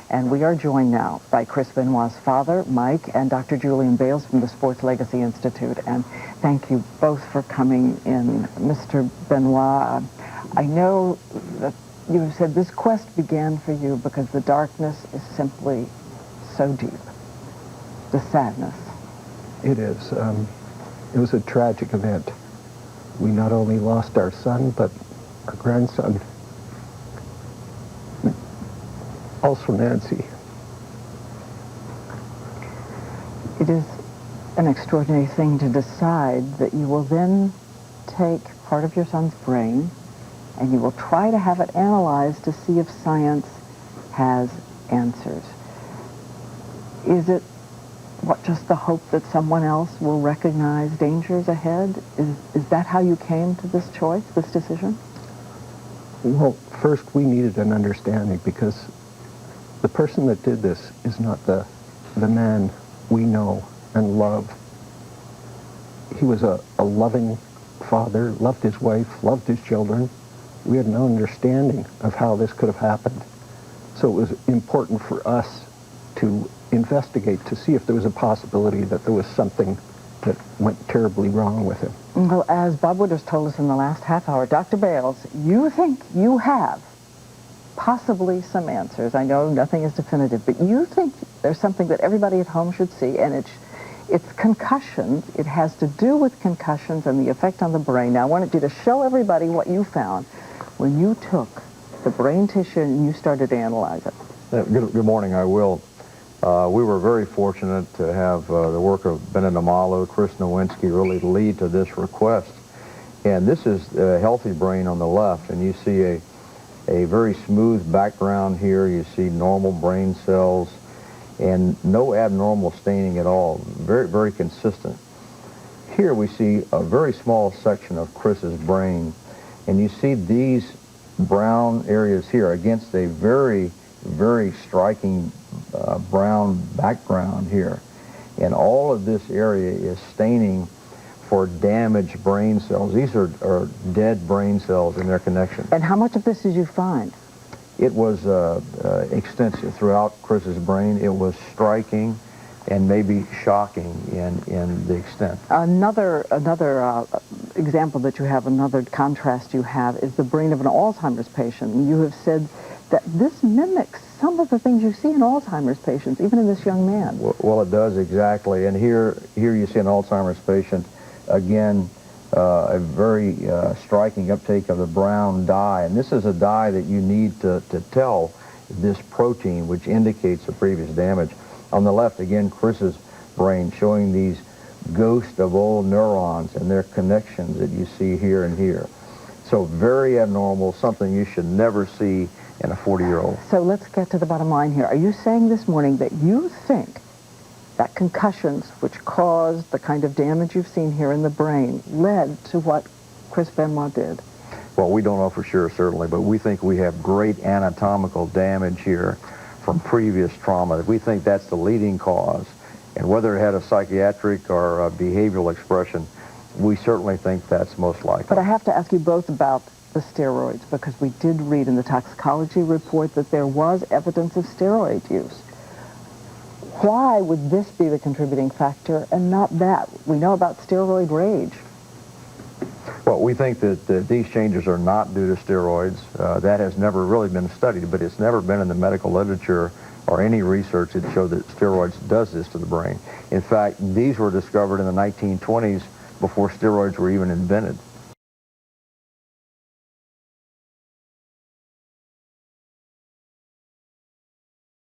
And we are joined now by Chris Benoit's father, Mike, and Dr. Julian Bales from the Sports Legacy Institute. And thank you both for coming in. Mr. Benoit, I know that you have said this quest began for you because the darkness is simply so deep. The sadness. It is. It was a tragic event. We not only lost our son, but our grandson. Also Nancy. It is an extraordinary thing to decide that you will then take part of your son's brain and you will try to have it analyzed to see if science has answers. Is it just the hope that someone else will recognize dangers ahead? Is that how you came to this choice, this decision? Well, first we needed an understanding because the person that did this is not the man we know and love. He was a loving father, loved his wife, loved his children. We had no understanding of how this could have happened. So it was important for us to investigate to see if there was a possibility that there was something that went terribly wrong with him. Well, as Bob Wooders told us in the last half hour, Dr. Bales, you think you have possibly some answers. I know nothing is definitive, but you think there's something that everybody at home should see, and it's concussions. It has to do with concussions and the effect on the brain. Now, I wanted you to show everybody what you found when you took the brain tissue and you started to analyze it. Good morning, I will. We were very fortunate to have the work of Bennett Amalu, Chris Nowinski really lead to this request. And this is a healthy brain on the left, and you see a very smooth background here. You see normal brain cells and no abnormal staining at all. Very, very consistent. Here we see a very small section of Chris's brain, and you see these brown areas here against a very, very striking brown background here. And all of this area is staining for damaged brain cells. These are dead brain cells in their connection. And how much of this did you find? It was extensive throughout Chris's brain. It was striking and maybe shocking in the extent. Another example that you have, another contrast you have, is the brain of an Alzheimer's patient. You have said that this mimics some of the things you see in Alzheimer's patients, even in this young man. Well, it does exactly. And here you see an Alzheimer's patient, again, a very striking uptake of the brown dye. And this is a dye that you need to tell this protein, which indicates the previous damage. On the left, again, Chris's brain showing these ghosts of old neurons and their connections that you see here and here. So very abnormal, something you should never see in a 40-year-old. So let's get to the bottom line here. Are you saying this morning that you think that concussions, which caused the kind of damage you've seen here in the brain, led to what Chris Benoit did? Well, we don't know for sure, certainly, but we think we have great anatomical damage here from previous trauma. We think that's the leading cause. And whether it had a psychiatric or a behavioral expression, we certainly think that's most likely. But I have to ask you both about the steroids, because we did read in the toxicology report that there was evidence of steroid use. Why would this be the contributing factor and not that? We know about steroid rage. Well, we think that these changes are not due to steroids. That has never really been studied, but it's never been in the medical literature or any research that showed that steroids does this to the brain. In fact, these were discovered in the 1920s before steroids were even invented.